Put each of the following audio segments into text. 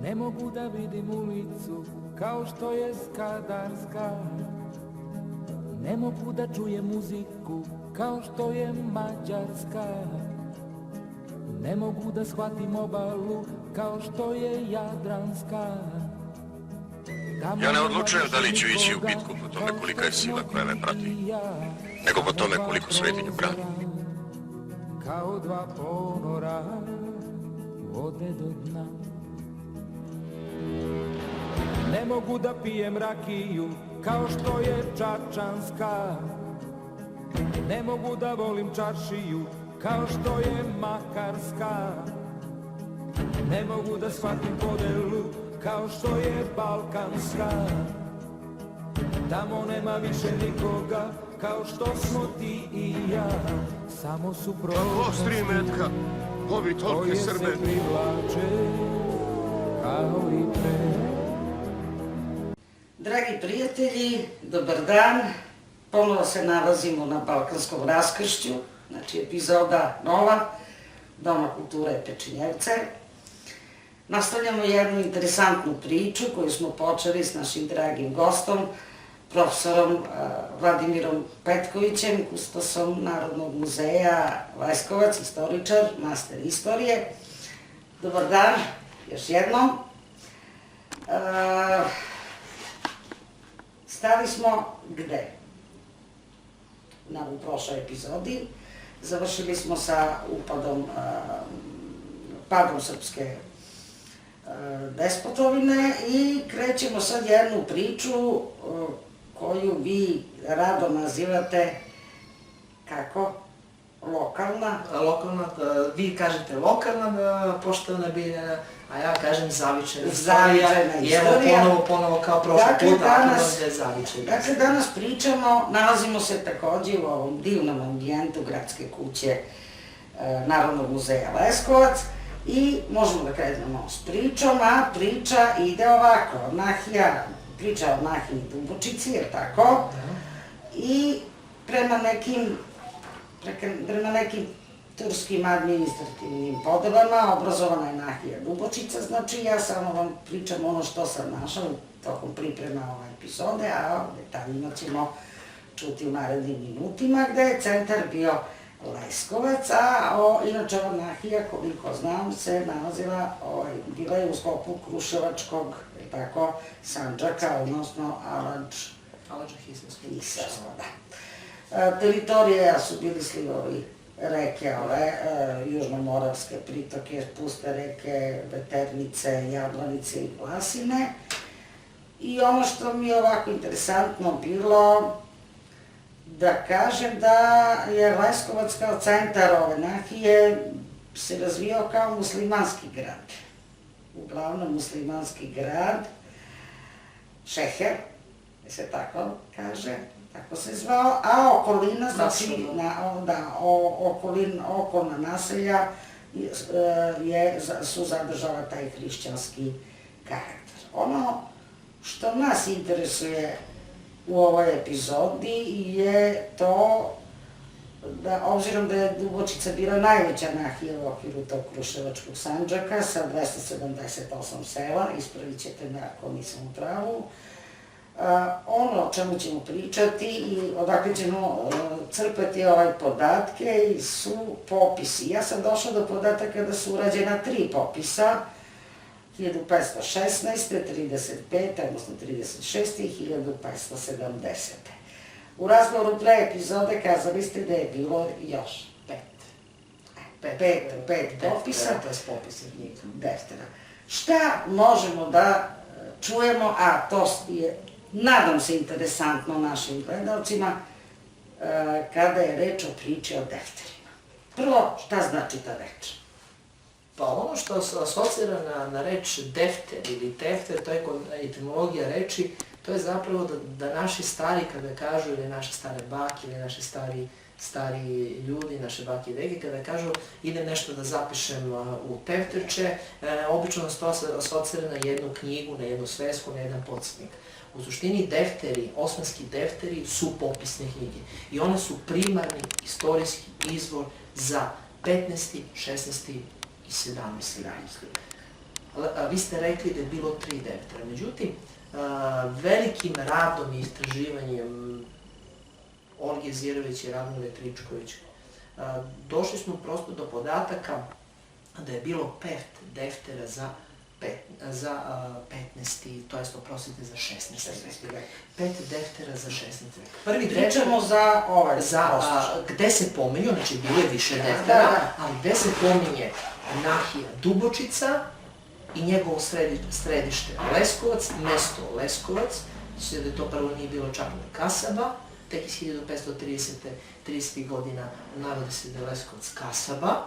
Ne mogu da vidim ulicu kao što je Skadarska. Ne mogu da čujem muziku kao što je Mađarska. Ne mogu da shvatim obalu kao što je Jadranska. Ja ne odlučujem da li ću ići u bitku po tome kolika je sila koja me prati, nego po tome koliko svetinju brani. Kao dva ponora vode do dna. Ne mogu da pijem rakiju kao što je čačanska. Ne mogu da volim čaršiju kao što je makarska. Ne mogu da shvatim podelu kao što je balkanska. Tamo nema više nikoga kao što smo ti i ja. Samo su Ostri metka, ovi tolke Srbe. Koje se privlače kao i pre. Dragi prijatelji, dobar dan. Ponovo se nalazimo na Balkanskom raskršću, znači epizoda nova, Doma kulture Pečinjevce. Nastavljamo jednu interesantnu priču koju smo počeli s našim dragim gostom, profesorom Vladimirom Petkovićem, kustosom Narodnog muzeja Leskovac, istoričar, master istorije. Dobar dan, još jednom. Stali smo gde? U prošloj epizodi. Završili smo sa padom srpske despotovine i krećemo sad jednu priču koju vi rado nazivate kako? Lokalna? Lokalna, vi kažete lokalna, poštovana Biljana, a ja kažem zavičajna istorija. I evo ponovo kao prošli put, a je zavičajna. Dakle, danas pričamo, nalazimo se takođe u ovom divnom ambijentu gradske kuće Narodnog muzeja Leskovac i možemo da krenemo s pričom, a priča ide ovako, priča o Nahiji Dubočici, je tako? I prema nekim turskim administrativnim podelama obrazovana je Nahija Dubočica, znači ja samo vam pričam ono što sam našla tokom priprema ove epizode, a o detaljima ćemo čuti u narednim minutima, gde je centar bio Leskovac, a inače ova Nahija, koliko znam, se nalazila, bila je u sklopu Kruševačkog, Sandžaka, odnosno Aladž-Hisarskog, da. Teritorije su bili slivovi reke, južnomoravske pritoke, puste reke, Veternice, Jablanice i Vlasine. I ono što mi je ovako interesantno bilo, da kažem da je Leskovac kao centar ove Nahije se razvijao kao muslimanski grad. Uglavnom muslimanski grad, Šeher, se tako kaže, tako se zvao, a okolina, znači, okolna naselja su zadržala taj hrišćanski karakter. Ono što nas interesuje u ovoj epizodi je to da, obzirom da je Dubočica bila najveća Nahija u okviru tog Kruševačkog Sandžaka sa 278 sela, ispravit ćete me ako nisam u pravu, ono o čemu ćemo pričati i odakle ćemo crpati podatke su popisi. Ja sam došla do podataka da su urađena 3 popisa, 1516, 35, odnosno 36 i 1570. U razgovoru pre epizode kazali ste da je bilo još 5 popisa. To je popis knjiga. Deftera. Šta možemo da čujemo, a to je, nadam se, interesantno našim gledalcima, kada je reč o priči o defterima. Prvo, šta znači ta reč? Pa ono što se asocira na reč defter ili tefter, to je etimologija reči, to je zapravo da naši stari, kada kažu, ili naše stare bake, ili naši stari ljudi, naše bake i deke, kada kažu idem nešto da zapišem u tefterče, obično se to asocira na jednu knjigu, na jednu svesku, na jedan podsjetnik. U suštini defteri, osmanski defteri su popisne knjige i one su primarni istorijski izvor za 15., 16. i 17. vek. Vi ste rekli da je bilo 3 deftera, međutim, velikim radom i istraživanjem Olge Zirović i Radmile Tričković, došli smo prosto do podataka da je bilo 5 deftera za 15. to jest oprostite za 16. vek. 5 deftera za 16. vek. Prvi Pričamo za ovaj gde se pominju, znači bilo je više deftera, ali gde se pominje Nahija Dubočica i njegovo središte Leskovac, mesto Leskovac, da je to prvo nije bilo čak ni kasaba, tek iz 1530. godina navode se da je Leskovac kasaba,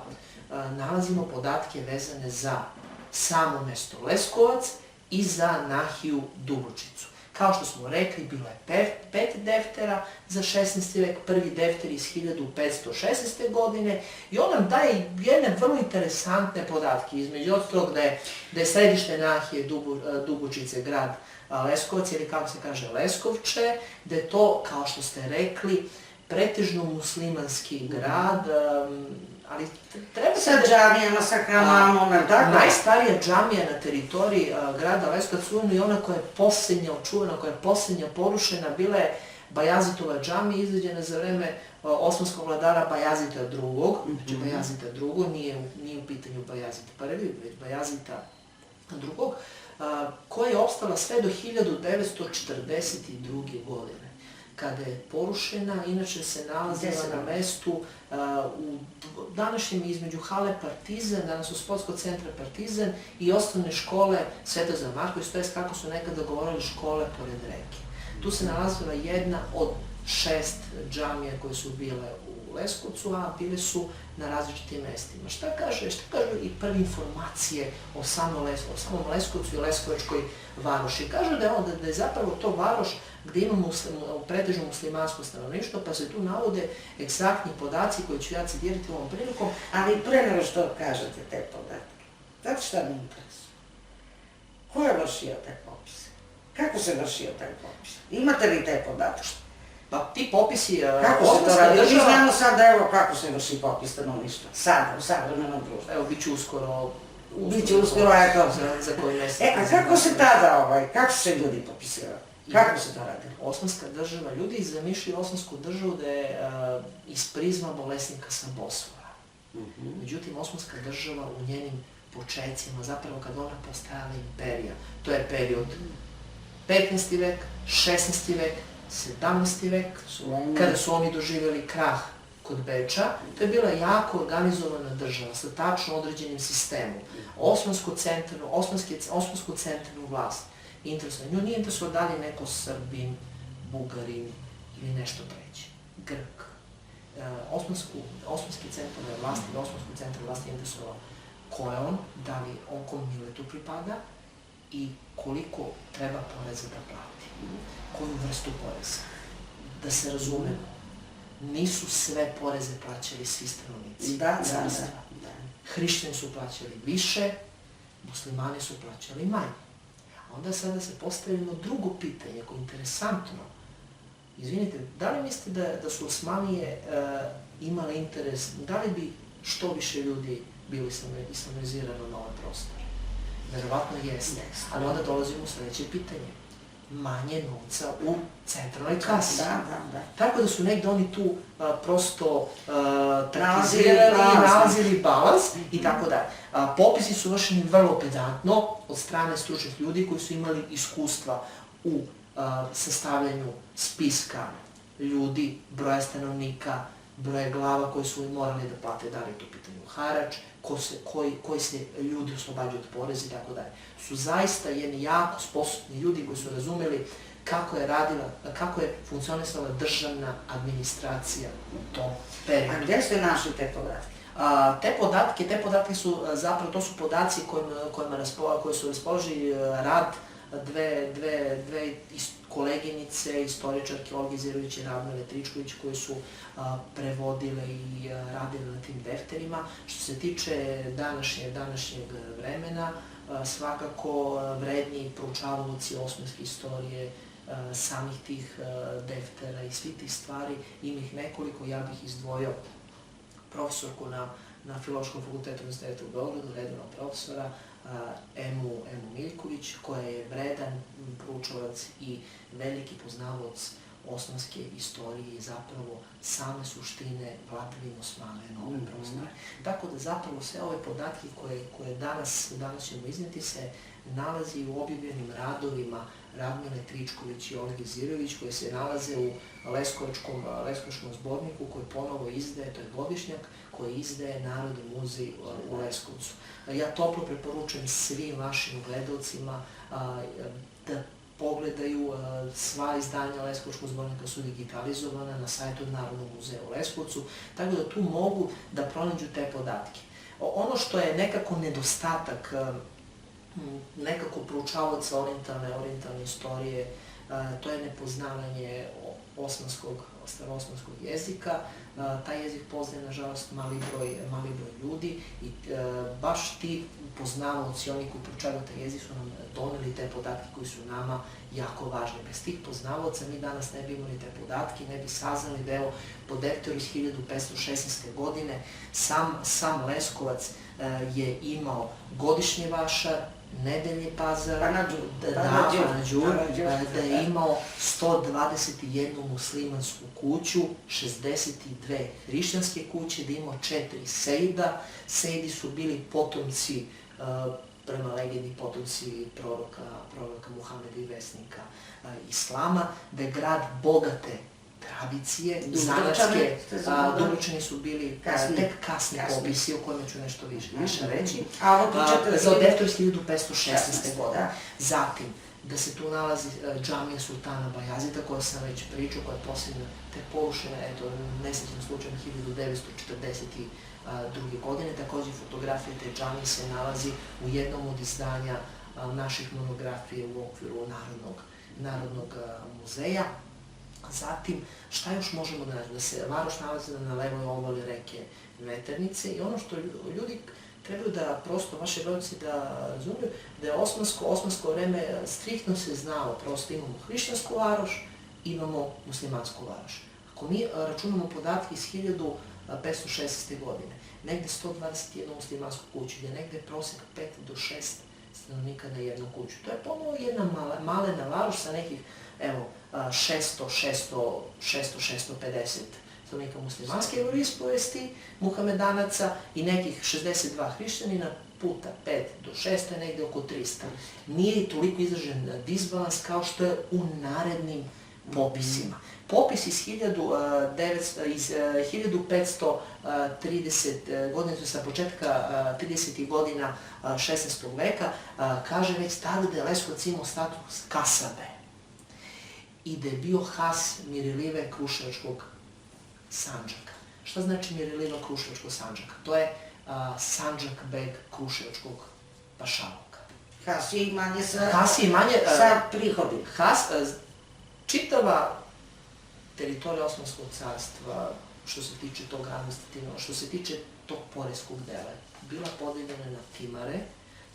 nalazimo podatke vezane za samo mesto Leskovac i za Nahiju Dubočicu. Kao što smo rekli, bilo je 5 deftera za 16. vek, prvi defter iz 1516. godine i on nam daje jedne vrlo interesantne podatke, između ostalog da je središte Nahije Dubočice grad Leskovac, ili kako se kaže Leskovče, da je to, kao što ste rekli, pretežno muslimanski grad, ali treba se... Sa džamijama, sa hamamom, tako? Najstarija džamija na teritoriji grada Leskovac, ujedno i ona koja je posljednja očuvana, koja je posljednja porušena, bila je Bajazitova džamija, izgrađena za vreme osmanskog vladara Bajazita II. Znači Bajazita II, nije u pitanju Bajazita I, već Bajazita II, koja je opstala sve do 1942. godine, kada je porušena, inače se nalazila na mestu u današnjem između hale Partizan, danas u sportskog centra Partizan i osnovne škole Svetozar Marković, to je kako su nekada govorili škole pored reke. Tu se nalazila jedna od 6 džamija koje su bile u Leskovcu, a bile su na različitim mestima. Šta kažu i prve informacije o samom Leskovcu i Leskovačkoj varoši? Kažu da je zapravo to varoš gde imamo pretežno muslimansko stanovništvo, pa se tu navode egzaktni podaci koje ću ja citirati ovom prilikom. Ali pre nego što kažete te podatke, znate šta mi interesuje? Ko je vršio te popise? Kako se vršio taj popis? Imate li te podatke? Pa ti popisi... Kako se to radi? Mi znamo sad, evo, kako se vrši popis stanovništva. Sada, u savremenom društvu. Evo, bit ću uskoro... Biće uskoro, eto. Za koji mesec. A kako se tada, kako se ljudi popisivali? Kako se to radi? Osmanska država, ljudi zamišljaju Osmansku državu da je iz prizma bolesnika sa Bosfora. Međutim, Osmanska država u njenim počecima, zapravo kad ona postajala imperija, to je period 15. vek, 16. vek, 17. vek, kada su oni doživjeli krah kod Beča, to je bila jako organizovana država sa tačno određenim sistemom. Osmansku centralnu vlast interesuje. Nju nije interesuje da li je neko Srbin, Bugarin ili nešto treće. Grk. Osmanski centralne vlasti ili Osmansku centralne vlasti interesuje ko je on, da li on kom miletu pripada i koliko treba poreza da plati. Koju vrstu poreza. Da se razumemo, nisu sve poreze plaćali svi stanovnici. Da. Hrišćani su plaćali više, muslimani su plaćali manje. Onda sada se postavimo drugo pitanje, koje je interesantno. Izvinite, da li mislite da su Osmanije imali interes, da li bi što više ljudi bili islamizirano na ovaj prostor? Verovatno jeste, ali onda dolazimo u sledeće pitanje. Manje novca u centralnoj kasi. Tako da su negde oni tu prosto nalazili balans i tako dalje. Popisi su vršeni vrlo pedantno od strane stručnih ljudi koji su imali iskustva u sastavljanju spiska ljudi, broja stanovnika, broja glava koji su morali da plate, da li je to pitanje harač, koji se ljudi oslobađaju od poreza i tako dalje. Su zaista jedni jako sposobni ljudi koji su razumeli kako je funkcionisala državna administracija u tom periodu. A gdje ste našli te podatke? Te podatke su zapravo, to su podaci koji su raspoložili rad dve koleginice, istoričarke Olge Zirović i Radmile Tričković, koji su prevodile i radile na tim defterima. Što se tiče današnjeg vremena, svakako vredni proučavaoci osmanske istorije, samih tih deftera i svih tih stvari, ima ih nekoliko, ja bih izdvojio profesorku na Filološkom fakultetu Univerziteta u Beogradu, redovnog profesora, Emu Miljković, koja je vredan proučavac i veliki poznavac osmanske istorije i zapravo same suštine vladavine Osmana na ovim prostorima. Tako da zapravo sve ove podatke koje danas ćemo izneti se nalazi u objavljenim radovima Radmile Tričković i Olge Zirović, koje se nalaze u Leskovačkom zborniku koji ponovo izdaje, to je godišnjak, koji izdaje Narodni muzej u Leskovcu. Ja toplo preporučujem svim vašim gledalcima da pogledaju sva izdanja Leskovačkog zbornika su digitalizovana na sajtu Narodnog muzeja u Leskovcu, tako da tu mogu da pronađu te podatke. Ono što je nekako nedostatak nekako proučavaoca orijentalne istorije, to je nepoznavanje staroosmanskog jezika. Taj jezik poznaje, nažalost, mali broj ljudi i baš ti poznavaoci, oni koji proučavaju taj jezik su nam doneli te podatke koji su nama jako važni. Bez tih poznavaoca mi danas ne bi imali te podatke, ne bi saznali da evo po Defteru iz 1516. godine sam Leskovac je imao godišnji vašar, nedeljni pazar, Panađur, da je imao 121 muslimansku kuću, 62 hrišćanske kuće, da je imao 4 sejida. Sejidi su bili potomci, prema legendi, potomci proroka Muhameda i vesnika Islama, da je grad bogate tradicije, zanačke, Dubrovčani su bili tek kasni popisi, o kojima ću nešto više reći, za Defter iz 1516. godine. Zatim, da se tu nalazi džamija Sultana Bajazita, koja sam već pričao, koja je posljednja te porušena, eto, nesrećnim slučajem 1942. godine. Takođe, fotografija te džamije se nalazi u jednom od izdanja naših monografije u okviru Narodnog muzeja. Zatim, šta još možemo da naći? Da se varoš nalazi na levoj obali reke Veternice i ono što ljudi trebaju da prosto, vaše gledalci da razumiju, da je osmansko vreme striktno se znalo, prosto imamo hrišćansku varoš, imamo muslimansku varoš. Ako mi računamo podatke iz 1516. godine, negde 121 muslimansku kuću, gde je negde prosek 5 do 6 stanovnika na jednu kuću. To je ponovo jedna malena varoš sa nekih, evo, 600-650 stanovnika muslimanske vjeroispovesti, muhamedanaca i nekih 62 hrišćanina puta 5 do 6, to je negde oko 300. Nije toliko izražen disbalans kao što je u narednim popisima. Popis iz 1530 godina, sa početka 30. godina 16. veka, kaže već tada da je Leskovac imao status kasabe i da je bio has Mirilive Kruševačkog Sandžaka. Šta znači Miriliva Kruševačkog Sandžaka? To je Sandžak beg Kruševačkog pašaluka. Has je imanje sa prihodima. Čitava teritorija Osmanskog carstva, što se tiče tog administrativnog, što se tiče tog poreskog dela, bila podeljena na timare,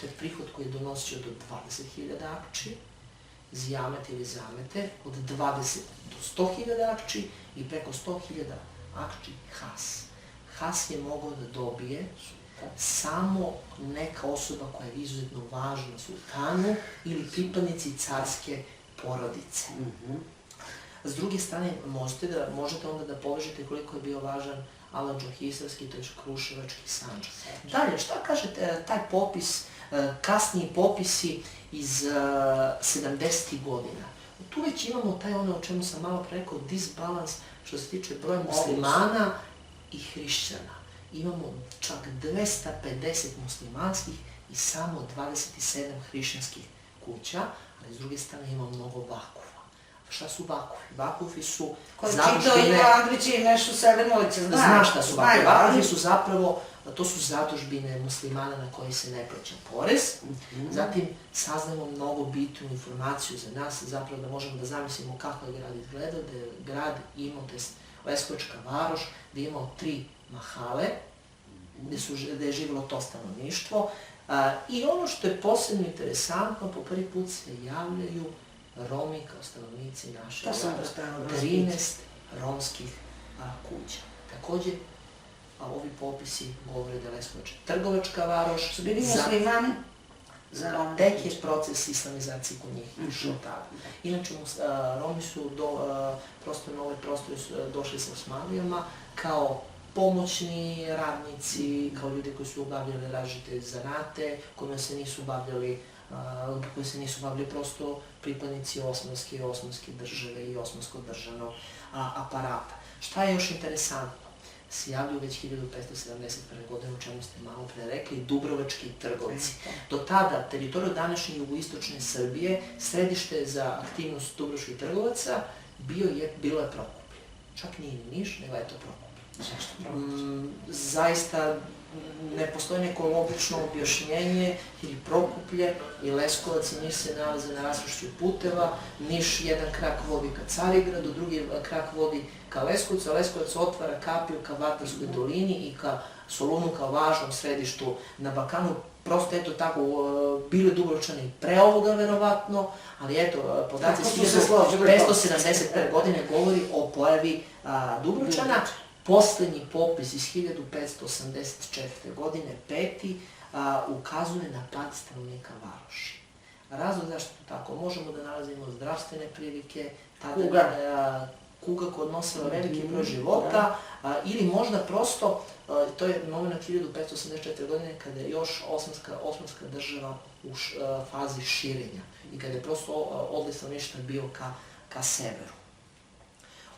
to je prihod koji je donosio do 20.000 akči, zijamete ili zamete, od 20 do 100.000 akči i preko 100.000 akči has. Has je mogao da dobije samo neka osoba koja je izuzetno važna sultanu ili pripadnici carske porodice. S druge strane, možete onda da povežete koliko je bio važan Alandžohisarski, to je Kruševački Sandžak. Dalje, šta kaže taj popis, kasniji popisi iz 70. godina? Tu već imamo taj ono o čemu sam malo rekao, disbalans što se tiče broja muslimana i hrišćana. Imamo čak 250 muslimanskih i samo 27 hrišćanskih kuća, ali s druge strane imamo mnogo vakufa. Šta su vakufi? Vakufi su zadužbine... Ko je čitao i Andrić i nešto Severnovića, zna. Zna šta su vakufi. Vakufi su zapravo, to su zadužbine muslimana na koji se ne plaća porez. Zatim saznamo mnogo bitnu informaciju za nas, zapravo da možemo da zamislimo kako je grad izgledao, da je grad imao, to je Leskovačka varoš, da je imao 3 mahale, gde je živjelo to stanovništvo. I ono što je posebno interesantno, po prvi put se javljaju Romi kao stanovnici našeg grada, 13 romskih kuća. Takođe, a ovi popisi govore da je Leskovac trgovačka varoš. Su bili muslimani? Tek je proces islamizacije kod njih išao tada. Inače, Romi su prosto na ove prostore došli sa Osmanlijama kao pomoćni radnici, kao ljudi koji su obavljali različite zanate, koji se nisu bavljali prosto pripadnici osmanske države i osmanskog državnog aparata. Šta je još interesantno? Se javljaju već 1571. godine, o čemu ste malo pre rekli, dubrovački trgovci. Do tada, teritoriju današnje jugoistočne Srbije, središte za aktivnost dubrovačkih trgovaca bilo je Prokuplje. Čak nije ni Niš, nego je to Prokuplje. Zašto Prokuplje? Zaista ne postoji neko logično objašnjenje, ili Prokuplje i Leskovac i Niš se nalaze na raskršću puteva, Niš jedan krak vodi ka Carigradu, drugi krak vodi ka Leskovcu, a Leskovac otvara kapiju ka Vatarskoj dolini i ka Solunu kao važnom središtu na Balkanu. Prosto eto tako, bili Dubrovčani pre ovoga verovatno, ali eto, podaci iz 1571. godine govori o pojavi Dubrovčana. Poslednji popis iz 1584. godine, 5. ukazuje na pad stanovnika varoši. Razlog zašto to tako? Možemo da nalazimo zdravstvene prilike, kuga koja odnosila veliki broj života, ili možda prosto, to je moment 1584. godine kada je još Osmanska država u fazi širenja i kada je prosto odliv stanovništva bio ka severu.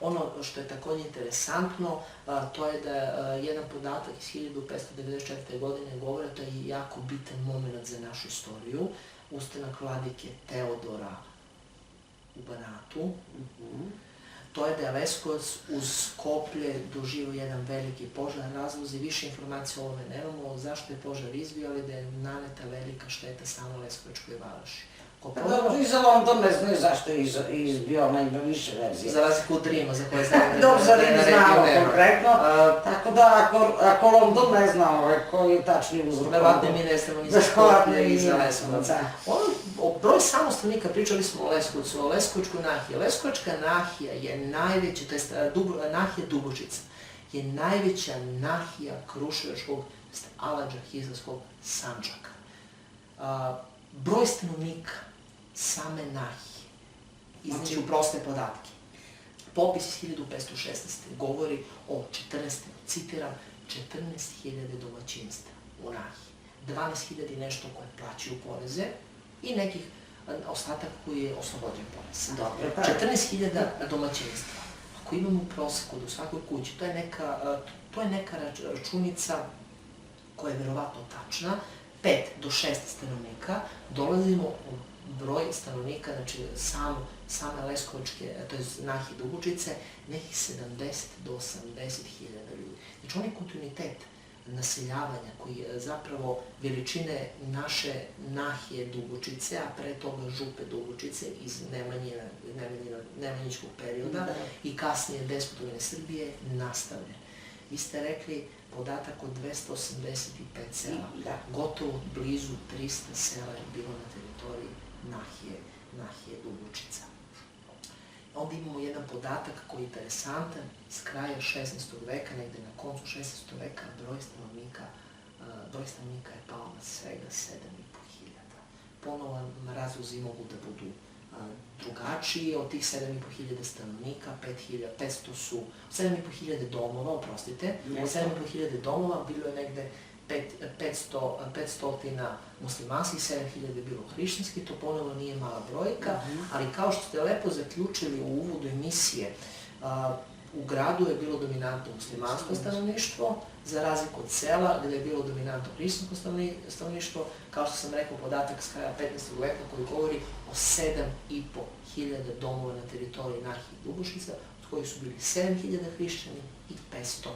Ono što je takođe interesantno, to je da jedan podatak iz 1594. godine govore, to je jako bitan moment za našu istoriju, ustanak vladike Teodora u Banatu. To je da je Leskovac uz Skoplje doživio jedan veliki požar, razlozi, više informacija o ovome nemamo, zašto je požar izbio, ali da je naneta velika šteta samo Leskovačkoj varoši. Dobro, i za London ne znaju zašto je izbio, ona ima više verzije. Za razliku od Rima, za koje znamo Dobro, za Rim znamo konkretno, tako da ako London ne zna koji je tačni uzrok. Verovatno mi ne znamo ni za Skoplje i za Leskovac. Broj samostanovnika, pričali smo o Leskovcu, o Leskovačkoj nahiji. Leskovačka nahija je najveća, to je nahija Dubočica, je najveća nahija Kruševačkog, Aladža-Hizarskog Sandžaka. Broj stanovnika same nahije, izneću proste podatke. Popis iz 1516. govori o 14.000 domaćinstva u nahiji, 12.000 nešto koje plaćaju poreze i nekih ostatak koji je oslobođen poreza. 14.000 domaćinstva. Ako imamo u proseku do svakoj kući, to je neka računica koja je verovatno tačna, 5 do 6 stanovnika, dolazimo u broj stanovnika, znači same Leskovačke, to je nahije Dubočice, nekih 70 do 80 hiljada ljudi. Znači, onaj kontinuitet naseljavanja koji je zapravo veličine naše nahije Dubočice, a pre toga župe Dubočice iz nemanjičkog perioda i kasnije Despotovine Srbije nastavljen. Vi ste rekli podatak od 285 sela, gotovo blizu 300 sela je bilo na teritoriji nahije Dubočica. Onda imamo jedan podatak koji je interesantan, iz kraja 16. veka, negde na koncu 16. veka, broj stanovnika je pao na svega 7.500. Ponovo razlozi mogu da budu drugačiji, od tih 7.500 stanovnika, 7.500 domova, oprostite, od 7.500 domova bilo je negde 500 muslimanskih, 7.000 je bilo hrišćanskih, to ponovno nije mala brojka, ali kao što ste lepo zaključili u uvodu emisije, u gradu je bilo dominantno muslimansko stanovništvo, za razliku od sela gde je bilo dominantno hrišćansko stanovništvo, kao što sam rekao, podatak s kraja 15. veka koji govori o 7.500 domova na teritoriji nahije Dubočica, od kojih su bili 7.000 hrišćani i 500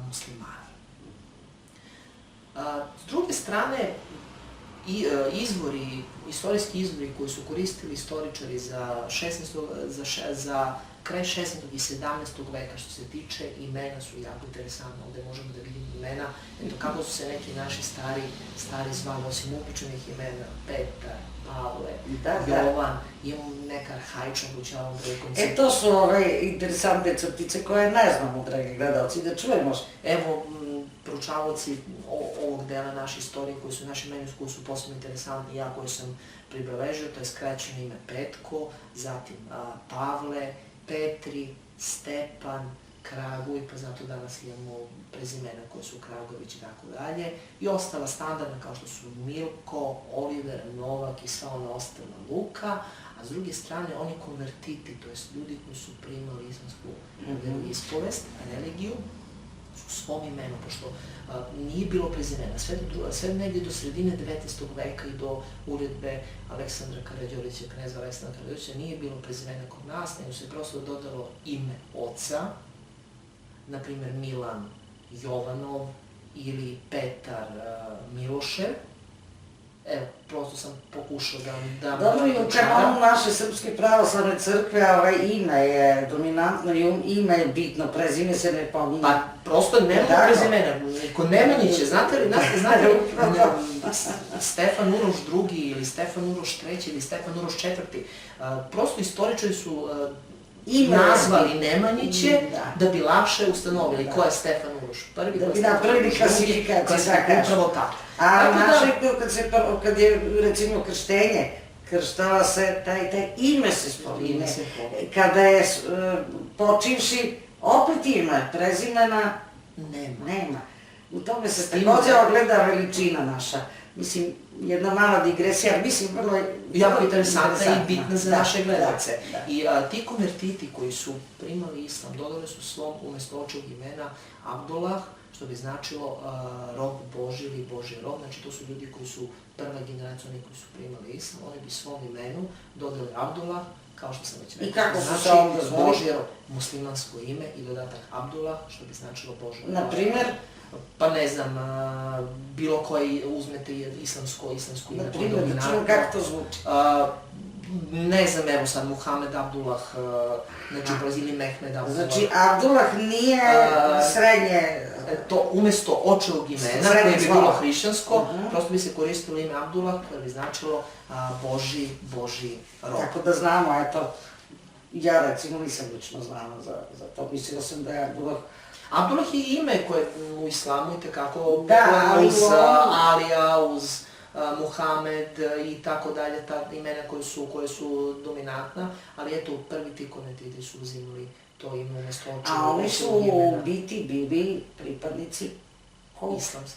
muslimani. S druge strane, istorijski izvori koji su koristili istoričari za kraj 16. i 17. veka, što se tiče imena, su jako interesantno. Ovde možemo da vidimo imena, eto kako su se neki naši stari zvali, osim upičenih imena, Petar, Pavle, Jovan, imamo neka arhaična kućava koncepta. To su ove interesantne crtice koje ne znamo, dragi gledalci, da čujemo. Evo, proučavaoci ovog dela naše istorije, koji su naši meni koji su posebno interesantni, ja koji sam pribeležio, to je skraćeno ime Petko, zatim Pavle, Petri, Stepan, Kraguj, pa zato danas imamo prezimena koje su Kragović i tako dalje, i ostala standardna kao što su Milko, Oliver, Novak i sva ona ostala Luka, a s druge strane oni konvertiti, to jest ljudi koji su primali islamsku veroispovest, religiju, u svom imenu, pošto nije bilo prezimena. Sve negdje do sredine 19. veka i do uredbe Aleksandra Karađorđevića, kneza Aleksandra Karađorđevića, nije bilo prezimena kod nas, nego se prosto dodalo ime oca, na primjer Milan Jovanov ili Petar Milošev. Evo, prosto sam pokušao da... Dobro, i u kanonu naše Srpske pravoslavne crkve ime je dominantno i ime je bitno, prezime se ne pominje. Pa, prosto nema prezimena. Kod Nemanjića, znate li, Stefan Uroš II ili Stefan Uroš III ili Stefan Uroš IV, prosto istoričari su nazvali Nemanjiće da bi lakše ustanovili ko je Stefan Uroš prvi. Da bi napravili klasifikaciju, da kažem. Upravo tako. A kad je, recimo, krštenje, krštava se, taj ime se spominje. Kada je počivši, opet ime, prezimena nema. U tome se takođe ogleda veličina naša. Mislim, jedna mala digresija, mislim, vrlo je... Jako interesantna i bitna za naše gledalce. I ti konvertiti koji su primali islam, dodali su svom umjesto očevog imena Abdullah, što bi značilo rob Božji ili Božji rob, znači to su ljudi koji su prva generacija, oni koji su primali islam, oni bi svom imenu dodali Abdullah, kao što sam već rekao. I kako su se onda zvali? Božji rob, muslimansko ime i dodatak Abdullah, što bi značilo Božji rob. Naprimer? Pa ne znam, bilo koji uzmete islamsko ime. Naprimer, da čujem kako to zvuči. Ne znam, evo sad, Muhammed Abdullah, znači, ili Mehmed Abdullah. Znači, Abdullah nije srednje... To umjesto očevog imena, koje bi bilo hrišćansko, prosto bi se koristilo ime Abdullah, koje bi značilo Božji rob. Tako da znamo, eto, ja recimo nisam lično znala za to, mislila sam da je Abdullah... Abdullah je ime koje u islamu i tekako uz Alija, uz Muhammed i tako dalje, ta imena koje su dominantna, ali eto, prvi ti konvertiti su uzimali to ime umjesto očevog imena. A oni su u biti bili pripadnici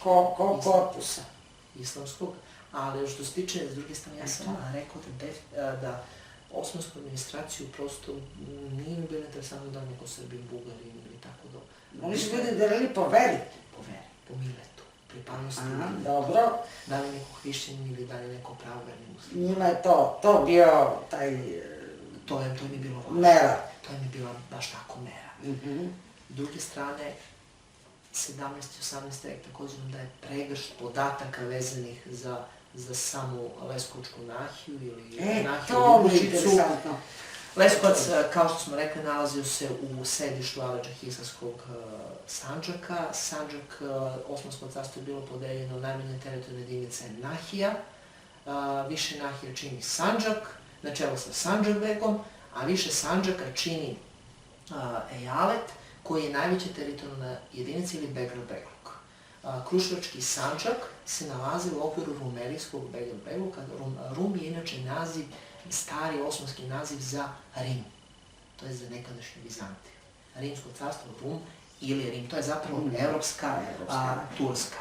kog korpusa? Islamskog, ali što se tiče, s druge strane, ja sam rekao da osmansku administraciju prosto nije mi bilo interesantno da neko Srbin, Bugarin ili tako da... Oni su ljudi delili po veri? Po veri, po miletu, pripadnosti. Dobro. Da li neko hrišćanin ili da li neko pravoverni muslim. Njima je to bio taj... To je mi bilo važno. Mera. To je mi bila baš tako mera. S druge strane, 17. i 18. vek također nam daje pregršt podataka vezanih za samu Leskovačku nahiju ili nahiju Ljubušicu. Leskovac, kao što smo rekli, nalazio se u sedištu Aladžahisarskog Sandžaka. Sandžak Osmanskog carstva je bilo podeljeno najmanje teritorijalne jedinice Nahija. Više Nahija čini Sandžak, na čelu sa Sandžakbegom, a više Sandžaka čini Ejalet, koji je najveća teritorijalna jedinica ili Begrad-Begluk. Kruševački Sandžak se nalazi u okviru Rumelijskog Begrad-Begluka. Rum je inače naziv, stari osmanski naziv za Rim, to je za nekadašnju Vizantiju. Rimsko carstvo, Rum ili Rim, to je zapravo evropska Turska.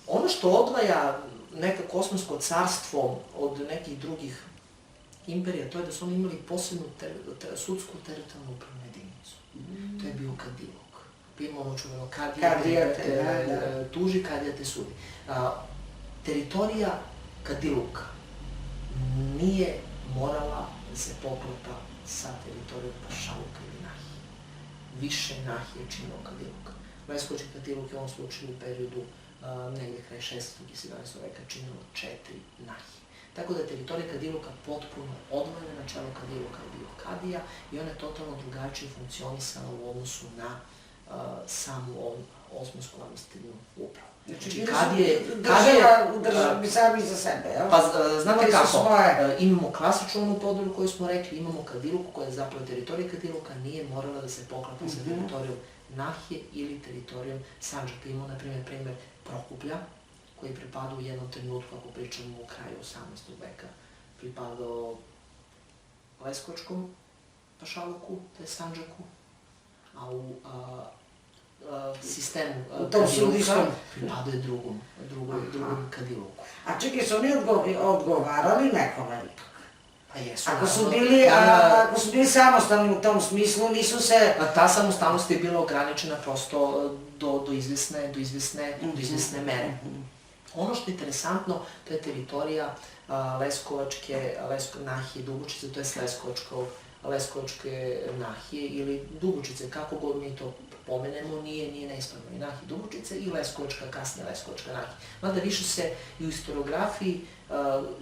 Ono što odvaja nekako Osmansko carstvo od nekih drugih imperija, to je da su oni imali posebnu sudsku teritorijalnu upravnu jedinicu. To je bio kadilog. Imamo ono čuveno kadija te tuži, kadija te sudi. Teritorija kadiluka nije morala da se poklapa sa teritorijom Pašaluka ili Nahije. Više Nahije činilo kadiluka. Leskovački kadiluk je u ovom slučaju u periodu negdje kraj 16. i 17. veka činilo 4 Nahije. Tako da je teritorija kadiluka potpuno odvojena, na čelu kadiluka je bio kadija i ona je totalno drugačije funkcionisala u odnosu na samu osmansku administrativnu upravu. Znači, država u državi sami za sebe, jel? Pa, znate kako, imamo klasičnu onu podelu koju smo rekli, imamo kadiluku koja je zapravo teritorija kadiluka, nije morala da se poklapa sa teritorijom Nahije ili teritorijom Sandžaka. Imamo, na primjer, Prokuplja, koji je pripadao u jednom trenutku, ako pričamo u kraju 18. veka, pripadao Leskovačkom pašaluku, to je Sandžaku, a u sistemu Kadiluka pripadao je drugom Kadiluku. A čekaj, su oni odgovarali nekome ipak? Pa jesu. Ako su bili samostalni u tom smislu, nisu se... Ta samostalnost je bila ograničena prosto do izvesne mere. Ono što je interesantno, to je teritorija Leskovačke nahije Dubočice, to je Leskovačke nahije ili Dubočice, kako god mi to pomenemo, nije neispravno. I nahije Dubočice i Leskovačka, kasnije Leskovačka nahije. Mada više se i u historiografiji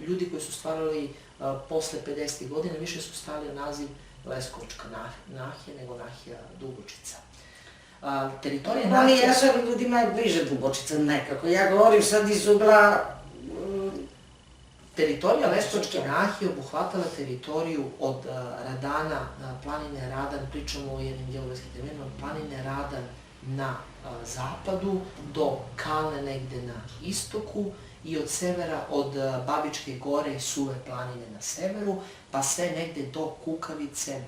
ljudi koji su stvarali posle 50. godina više su stavili naziv Leskovačka nahija nego nahija Dubočica. Oni jesu ljudima bliže Dubočica nekako. Ja govorim sad iz ugla... Teritorija Leskovačke nahije obuhvatala teritoriju od Radana, planine Radan, pričamo o jednim geografskim terminima, planine Radan na zapadu do Kalne negde na istoku i od severa od Babičke gore i Suve planine na severu, pa sve negde do Kukavice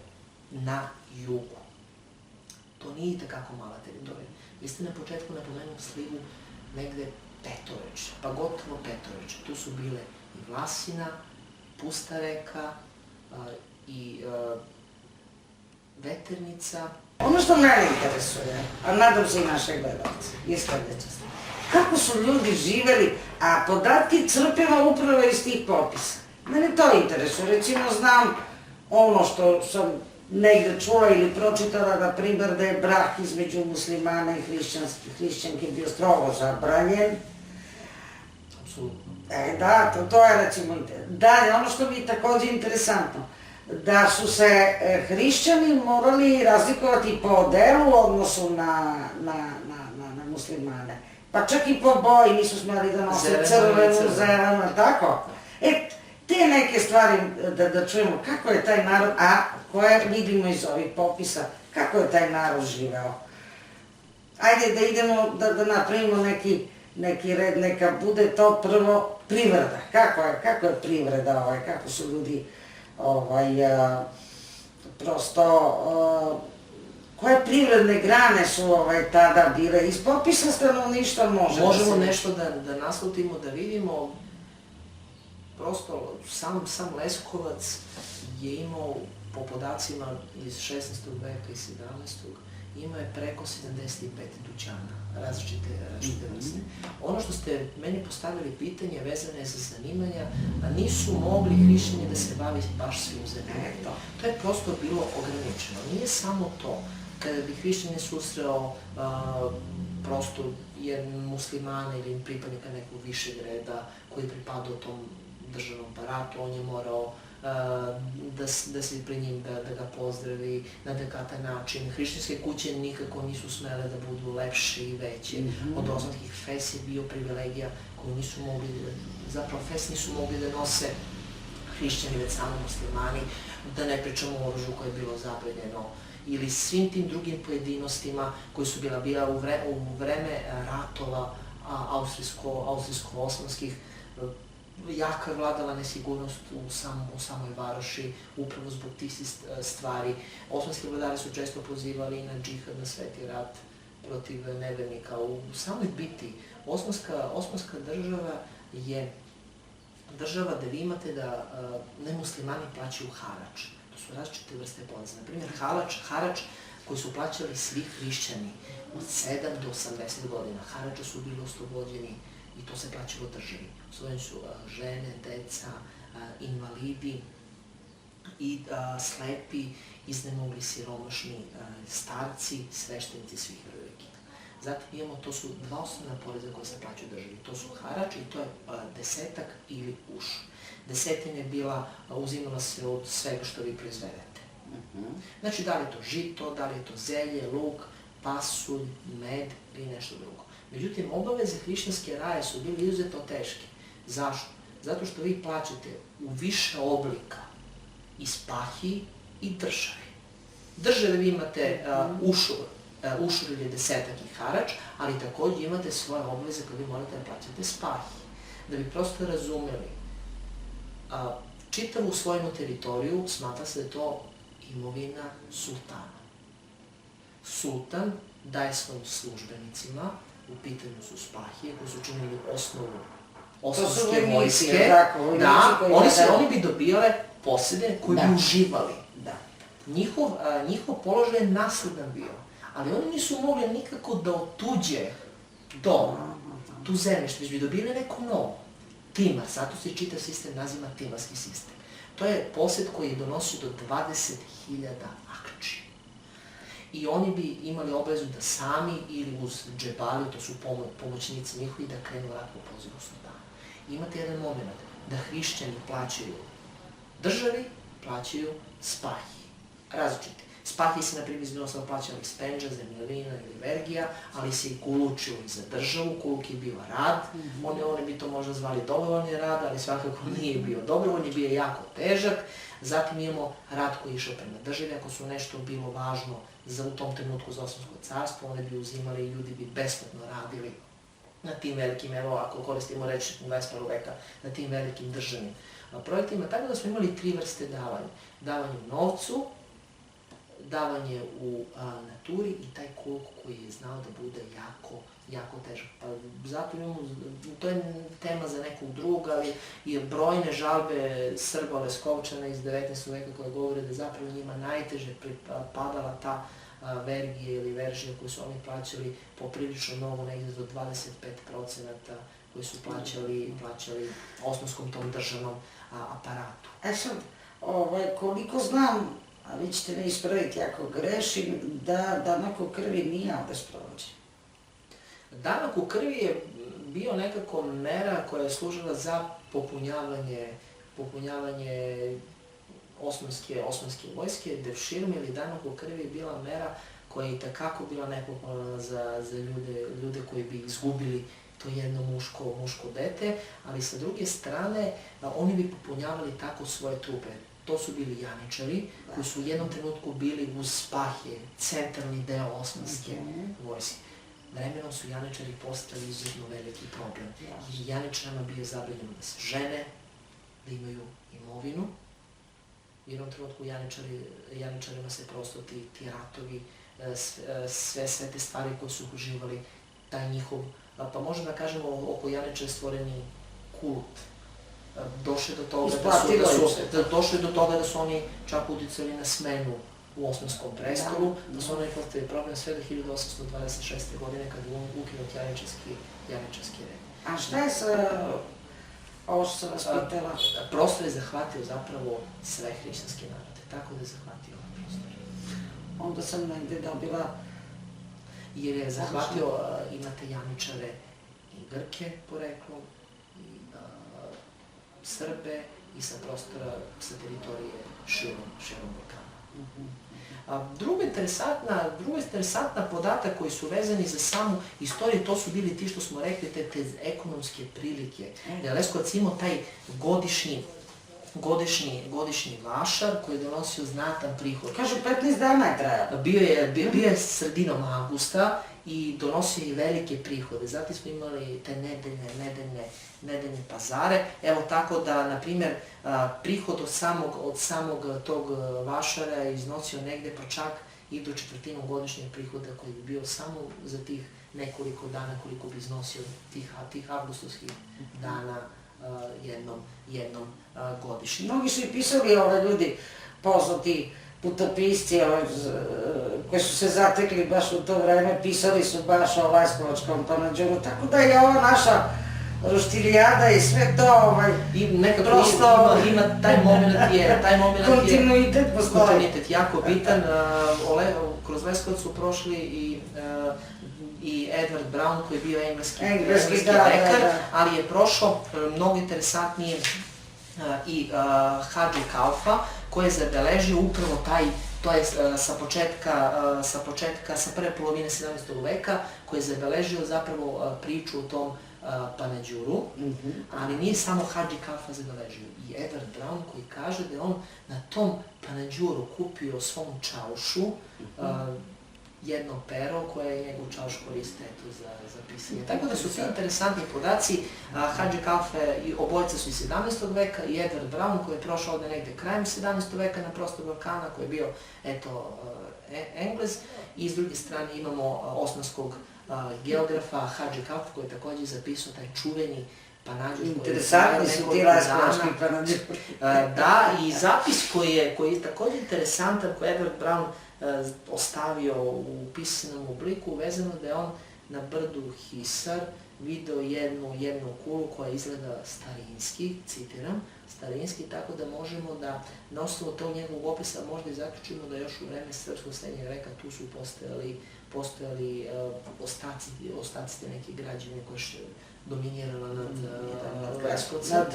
na jugu. To nije i takako mala teritorija. Vi ste na početku napomenuli slivu negde Petorečje, pa gotovo Petorečje. Tu su bile i Vlasina, Pusta reka i Veternica. Ono što mene interesuje, a nadam se i naše gledalce, je sledeća stvar. Kako su ljudi živeli, a podatke crpimo upravo iz tih popisa. Mene to interesuje. Recimo, znam ono što sam negde čula ili pročitala, na primjer, da je brak između muslimana i hrišćanke bio strogo zabranjen. Apsolutno. Da, to je recimo interesantno. Dalje, ono što mi je takođe interesantno, da su se hrišćani morali razlikovati po odelu u odnosu na muslimane. Pa čak i po boji nisu smeli da nose crvenu, zelenu, tako? Te neke stvari da čujemo kako je taj narod, a koje vidimo iz ovih popisa, kako je taj narod živeo. Ajde da idemo, da napravimo neki red, neka bude to prvo privreda. Kako je privreda, kako su ljudi prosto, koje privredne grane su tada bile? Iz popisa stanovništva možemo nešto da naslutimo, da vidimo. Prosto, sam Leskovac je imao, po podacima iz 16. veka i 17. imao je preko 75 dućana, različite vrste. Ono što ste meni postavili pitanje vezane za zanimanja, nisu mogli hrišćani da se bavi baš svim zanimanjima. To je prosto bilo ograničeno. Nije samo to. Kada bi hrišćanin susreo prosto jedan muslimana ili pripadnika nekog višeg reda koji je pripadao tom državnom aparatu, on je morao da se pri njim, da ga pozdravi na adekvatan način. Hrišćanske kuće nikako nisu smele da budu lepše i veće od osmanskih. Fes je bio privilegija koju nisu mogli, zapravo fes nisu mogli da nose hrišćani, već samo muslimani, da ne pričamo o oružju koje je bilo zabranjeno, ili svim tim drugim pojedinostima koji su bila u vreme ratova austrijsko-osmanskih. Jaka je vladala nesigurnost u samoj varoši, upravo zbog tih stvari. Osmanski vladari su često pozivali na džihad, na sveti rat protiv nevernika. U samoj biti, osmanska država je država da vi imate da nemuslimani plaćaju harač. To su različite vrste poreza. Naprimjer, harač koji su plaćali svi hrišćani od 7 do 80 godina. Harača su bili oslobođeni i to se plaćalo državi. Oslobođeni su žene, deca, invalidi i slepi, iznemogli, siromašni, starci, sveštenici svih religija. Zatim imamo, to su dva osnovna poreza koje se plaćaju državi. To su harač i to je desetak ili uš. Desetina je bila, uzimala se od svega što vi proizvedete. Znači, da li je to žito, da li je to zelje, luk, pasulj, med ili nešto drugo. Međutim, obaveze hrišćanske raje su bili izuzetno teške. Zašto? Zato što vi plaćate u više oblika i spahiji i državi. Države vi imate ušur, ušur ili desetak i harač, ali takođe imate svoje obaveze koje vi morate da plaćate spahi. Da bi prosto razumeli, čitavu svojnu teritoriju smatra se da je to imovina sultana. Sultan daje svojim službenicima, u pitanju su spahije koji su činili osnovu osmanske vojske. Da, oni bi dobijale posede koje bi uživali. Njihov položaj je nasledan bio, ali oni nisu mogli nikako da otuđe dom, tu zemljište, već bi dobili neko novo. Timar, zato se čitav sistem naziva timarski sistem. To je posed koji je donosio do 20.000 akči. I oni bi imali obavezu da sami ili uz džebaliju, to su pomoćnici njihovi, da krenu rat po pozivu sultana. Imate jedan moment da hrišćani plaćaju državi, plaćaju spahiji. Različite. Spahiji se, na primjer, iznosno plaćali spenđa, zemljavina ili vergija, ali se i kulučio i za državu. Kuluk je bio rad. Oni bi to možda zvali dobrovoljni rad, ali svakako nije bio dobrovoljni, je bio jako težak. Zatim imamo rad koji je išao prema državi. Ako su nešto bilo važno u tom trenutku za Osmansko carstvo, one bi uzimali i ljudi bi besplatno radili na tim velikim, evo ako koristimo reč 21. veka, na tim velikim državnim projektima. Tako da smo imali 3 vrste davanja. Davanje u novcu, davanje u naturi i taj kuluk koji je znao da bude jako težak. Pa zato imamo, to je tema za nekog druga, ali i brojne žalbe Srba Leskovčana iz 19. veka koje govore da zapravo njima najteže padala ta vergije ili veržije koje su oni plaćali poprilično mnogo, negdje do 25% koji su plaćali osmanskom tom državnom aparatu. Sad, koliko znam, a vi ćete me ispraviti ako grešim, da danak u krvi nije bez provođenja. Danak u krvi je bio nekako mera koja je služila za popunjavanje osmanske vojske. Devširm ili danak u krvi je bila mera koja je itekako bila nepopularna za ljude koji bi izgubili to jedno muško dete, ali sa druge strane oni bi popunjavali tako svoje trupe. To su bili janičari koji su u jednom trenutku bili uz spahije, centralni deo osmanske vojske. Vremenom su janičari postali izuzetno veliki problem. Janičarima bio zabranjeno da se žene, da imaju imovinu. U jednom trenutku janičarima se prosto ti ratovi, sve te stvari koje su uživali, taj njihov, pa možemo da kažemo oko janičara stvoreni kult. Došli do toga da su oni čak uticali na smenu u osmanskom prestolu, da su oni postali problem sve do 1826. godine kada je ukinut janičarski red. A šta je sa ovo što sam vas pitala? Prostor je zahvatio zapravo sve hrišćanske narode, tako da je zahvatio ovaj prostor. Onda sam negde dobila... Jer je zahvatio, imate janičare i Grke poreklom, i Srbe i sa prostora, sa teritorije širom Balkana. Druga interesantna podatak koji su vezani za samu istoriju, to su bili ti što smo rekli, te ekonomske prilike. Leskovac imao taj godišnji vašar koji je donosio znatan prihod. Kažu 15 dana je trajao. Bio je sredinom avgusta i donosio i velike prihode. Zatim smo imali te nedeljne pazare. Evo tako da, na primjer, prihod od samog tog vašara je iznosio negde pa čak i do četvrtinu godišnjeg prihoda koji bi bio samo za tih nekoliko dana koliko bi iznosio tih avgustovskih dana jednom godišnje. Mnogi su i pisali ljudi, poznati putopisci koji su se zatekli baš u to vreme, pisali su baš o Leskovačkom Panađuru, tako da je ova naša roštilijada i sve to i nekako ima taj moment kontinuitet postoji. Kontinuitet jako bitan. Kroz Leskovac su prošli i Edward Brown koji je bio engleski lekar, ali je prošao mnogo interesantnije i Hadži Kalfa koji je zabeležio upravo to je sa prve polovine 17. veka, koji je zabeležio zapravo priču o tom Panađuru, ali nije samo Hadži Kalfa zabeležio. I Edward Brown koji kaže da je on na tom Panađuru kupio svom čaušu jedno pero koje njegov čalš koriste za pisanje. Tako da su ti interesantni podaci. Hadži Kalfe i obojica su iz 17. veka i Edward Brown koji je prošao ovde negde krajem 17. veka na prostor Balkana, koji je bio Englez, i s druge strane imamo osmanskog geografa Hadži Kalfe koji je također zapisao taj čuveni Panađur. Interesantni su ti Laskovački Panađuri. Da, i zapis koji je također interesantan, koji je Edward Brown ostavio u pisanom obliku, vezano da je on na brdu Hisar video jednu kulu koja izgleda starinski, citiram, starinski, tako da možemo da na osnovu tog njegovog opisa možda i zaključimo da još u vreme srpskog srednjeg veka tu su postojali ostaci te neke građevine koje je dominirala nad Leskovcem.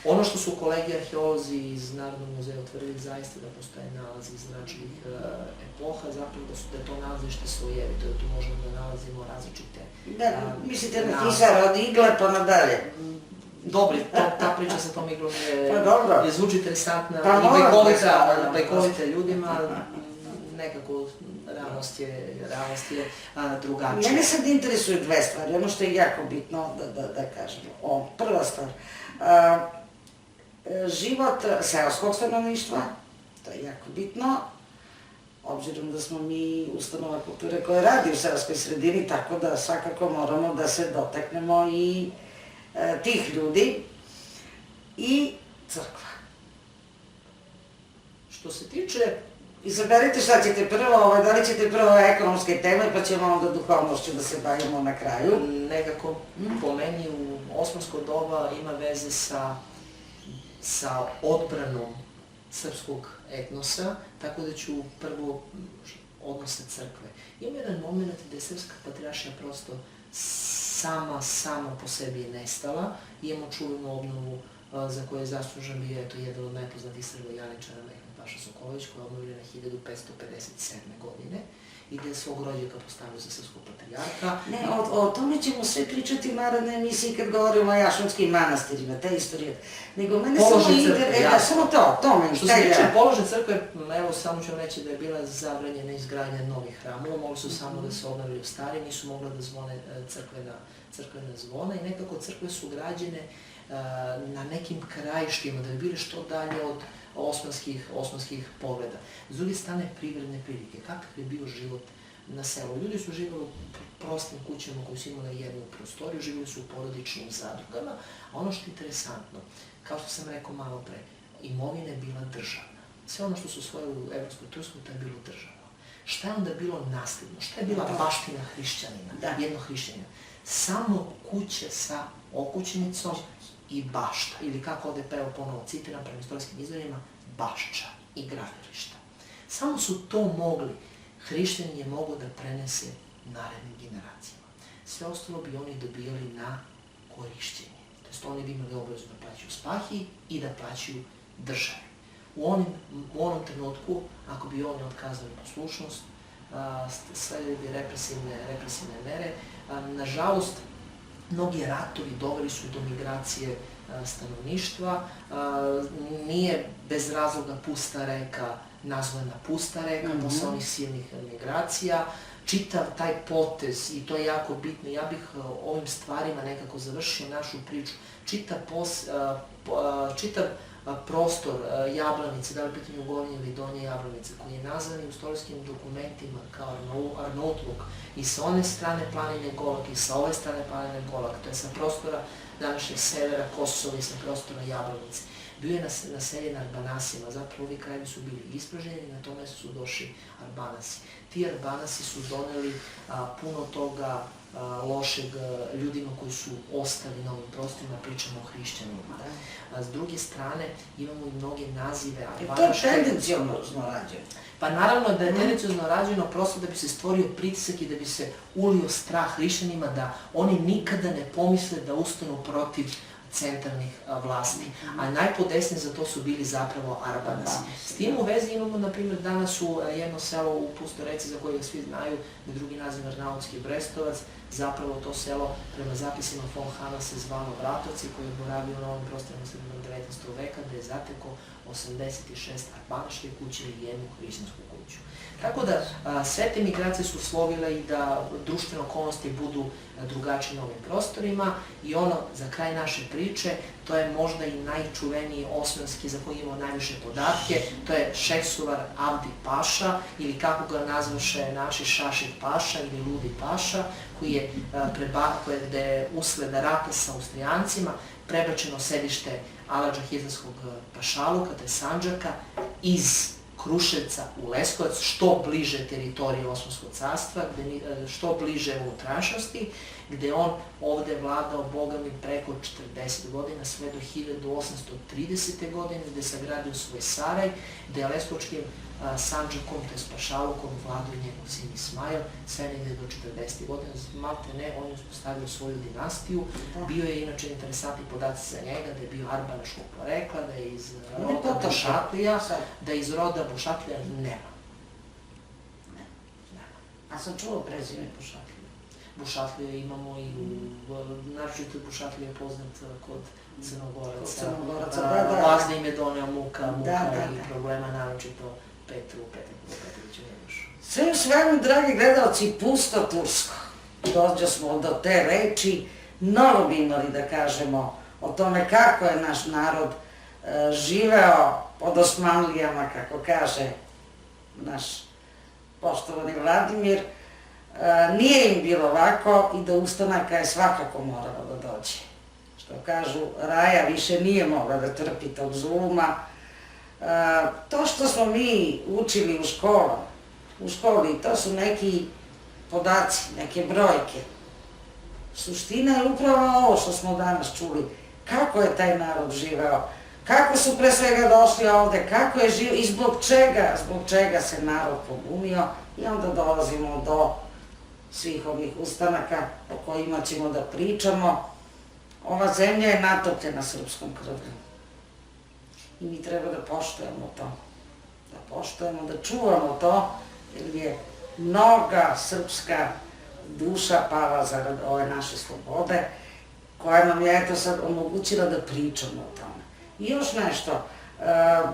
Ono što su kolegi arheolozi iz Narodnog muzeja utvrdili zaista da postoje nalazi iz različitih epoha, zapravo da je to nalazište slojevito, da tu možemo da nalazimo različite... Da, mislite na Hisar od Igle pa nadalje? Dobri, ta priča sa tom iglom je zvuči interesantna i bajkovita ljudima, nekako realnost je drugačija. Mene sad interesuju dve stvari, ono što je jako bitno da kažemo. Prva stvar, život seoskog stanovništva, to je jako bitno, obzirom da smo mi ustanova kulture koja radi u seoskoj sredini, tako da svakako moramo da se dotaknemo i tih ljudi i crkva. Što se tiče... Izaberite šta ćete prvo, da li ćete prvo ekonomske teme, pa ćemo onda duhovnošću da se bavimo na kraju. Nekako, po meni, u osmansko doba ima veze sa odbranom srpskog etnosa, tako da ću prvo odnose crkve. Ima jedan moment gde je srpska patrijaršija prosto sama po sebi je nestala. Imamo čuvenu obnovu za koju je zaslužan bio jedan od najpoznatijih srbojaničara, Paša Sokolović, koja je obnovljena 1557. godine i gde je svog rođaka postavio za srpskog patrijarha. Ne, o tome ćemo sve pričati u narednoj emisiji kad govorimo o Jašunskim manastirima, te istorije. Nego mene samo to me. Što se tiče položaj crkve, evo samo ću reći da je bila zabranjena izgradnja novih hramova, mogli su samo da se obnavljaju stari, nisu mogla da zvone crkvena zvona i nekako crkve su građene na nekim krajištima, da bi bile što dalje od osmanskih pogleda. S druge strane, privredne prilike. Kakav je bio život na selu? Ljudi su živjeli u prostim kućama koji su imali jednu prostoriju, živjeli su u porodičnim zadrugama, a ono što je interesantno, kao što sam rekao malo pre, imovina je bila državna. Sve ono što su osvojili u Evropskoj Tursku, to je bilo državno. Šta je onda bilo nasljedno? Šta je bila baština hrišćanina, jedno hrišćanina? Samo kuće sa okućnicom i bašta, ili kako ovde preo ponovo citiram prema istorijskim izvorima, bašča i gradilišta. Samo su to mogli, hrišćanin je mogao da prenese narednim generacijama. Sve ostalo bi oni dobijali na korišćenje. To jest oni bi imali obavezu da plaćaju spahiji i da plaćaju državi. U onom trenutku, ako bi oni otkazali poslušnost, sledili bi represivne mere. Nažalost, mnogi ratovi doveli su do migracije stanovništva, nije bez razloga Pusta reka nazvana Pusta reka posle onih silnih migracija. Čitav taj potez, i to je jako bitno, ja bih ovim stvarima nekako završio našu priču, čitav prostor Jablanice, da li pitanju Gornje ili Donje Jablanice, koji je nazvan u istorijskim dokumentima kao Arnautluk i sa one strane planine Golak i sa ove strane planine Golak, to je sa prostora današnjeg severa Kosova i sa prostora Jablanice. Bio je naseljen Arbanasima, zapravo ovi krajevi su bili ispražnjeni i na to mesto su došli Arbanasi. Ti Arbanasi su doneli puno toga lošeg ljudima koji su ostali na ovim prostorima, pričamo o hrišćanima. S druge strane, imamo i mnoge nazive arbanaške... To je tendencijozno rađeno. Pa naravno da je tendencijozno rađeno prosto da bi se stvorio pritisak i da bi se ulio strah hrišćanima da oni nikada ne pomisle da ustanu protiv centralnih vlasti, a najpodesniji za to su bili zapravo Arbanasi. S tim u vezi imamo, na primjer, danas jedno selo u Pustoj reci za koje svi znaju, da drugi naziv Arnautski Brestovac, zapravo to selo prema zapisima von Hana se zvalo Vratovci, koji je boravio na ovim prostorima sredinom 19. veka, da je zatekao 86 arbanaških kuća i jednu hrišćansku kuću. Tako da sve te migracije su uslovile i da društvene okolnosti budu drugačije na ovim prostorima i ono za kraj naše priče, to je možda i najčuveniji osmanski za koji imamo najviše podatke, to je Šehsuvar Abdi Paša ili kako ga nazvaše naši Šašid Paša ili Ludi Paša, koji je gde je usled rata sa Austrijancima prebačeno sedište Aladža Hizanskog pašaluka, te Sandžaka, iz Kruševca u Leskovac, što bliže teritorije Osmanskog carstva, što bliže unutrašnjosti, gde on ovde vladao, Boga mi, preko 40 godina, sve do 1830. godine, gde je sagradio svoj saraj, gde je Leskovačkim Sandžakom, to je Pašalukom, vladao njegov sin Ismail, sve negde do 40. godina, malte ne, on je uspostavio svoju dinastiju, bio je inače interesantni podaci za njega, da je bio arbanaškog porekla, da je iz roda Bušatlija, da je iz roda Bušatlija nema. A sam čuo prezime Bušatlija. Bušatlije imamo i, naročito Bušatlije je poznat kod Crnogoraca, Vazda im je doneo muka i problema, naročito Petru Petroviću Njegošu. Sve u svemu, dragi gledalci, pusto Tursko. Dođo smo do te reči, mnogo bi imali da kažemo o tome kako je naš narod živeo pod Osmanlijama, kako kaže naš poštovani Vladimir. Nije im bilo ovako i do ustanaka je svakako moralo da dođe. Što kažu, raja više nije mogla da trpi tog zuluma. To što smo mi učili u školi, to su neki podaci, neke brojke. Suština je upravo ovo što smo danas čuli. Kako je taj narod živeo, kako su pre svega došli ovde, kako je živeo i zbog čega se narod pobunio i onda dolazimo do svih ovih ustanaka o kojima ćemo da pričamo. Ova zemlja je natopljena srpskom krvlju. I mi treba da poštujemo to. Da poštujemo, da čuvamo to, jer je mnoga srpska duša pala zarad ove naše slobode, koja nam je eto sad omogućila da pričamo o tome. I još nešto,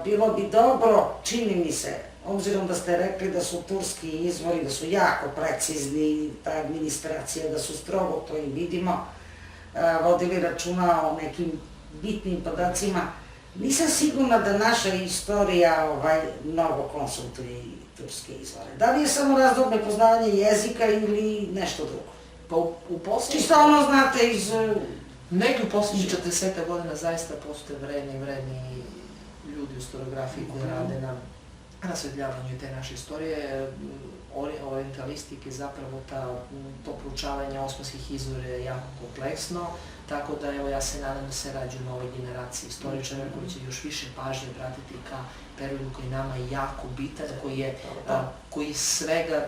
bilo bi dobro, čini mi se, obzirom da ste rekli da su turski izvori, da su jako precizni, ta administracija, da su strogo, to i vidimo, vodili računa o nekim bitnim podacima, nisam sigurna da naša istorija mnogo konsultuje i turske izvore. Da li je samo razlog nepoznavanje jezika ili nešto drugo? Pa u posljednjih... Čisto ono znate iz... Negdje u posljednjih 40 godina zaista postoje vredni ljudi u historiografiji koji rade na rasvetljavanju te naše istorije. Orientalistike, zapravo to proučavanje osmanskih izvora je jako kompleksno, tako da evo ja se nadam da se rađu novoj generaciji istoričara koji će još više pažnje obratiti ka periodu koji nama je jako bitan, koji svega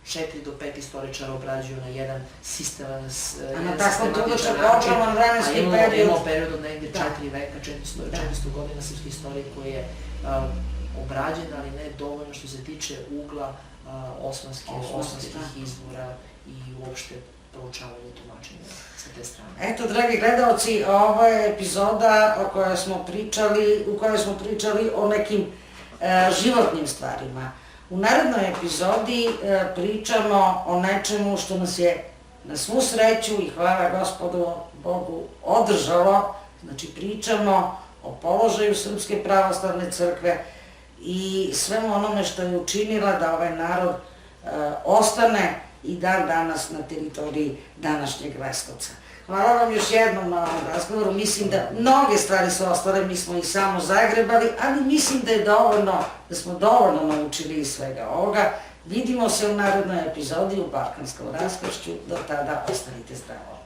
4 do 5 istoričara obrađuju na jedan sistematičan način, a imamo period od negdje 4 veka, 400 godina srpske istorije koji je obrađen, ali ne dovoljno što se tiče ugla osmanskih izvora i uopšte proučavanje tumačenja sa te strane. Eto, dragi gledalci, ovo je epizoda u kojoj smo pričali o nekim životnim stvarima. U narednoj epizodi pričamo o nečemu što nas je na svu sreću i hvala Gospodu Bogu održalo. Znači, pričamo o položaju Srpske pravoslavne crkve i svemu onome što je učinila da ovaj narod ostane i dan danas na teritoriji današnjeg Leskovca. Hvala vam još jednom na ovom razgovoru. Mislim da mnoge stvari su ostale, mi smo ih samo zagrebali, ali mislim da smo dovoljno naučili iz svega ovoga. Vidimo se u narednoj epizodi u Balkanskom raskršću. Do tada ostanite zdravo.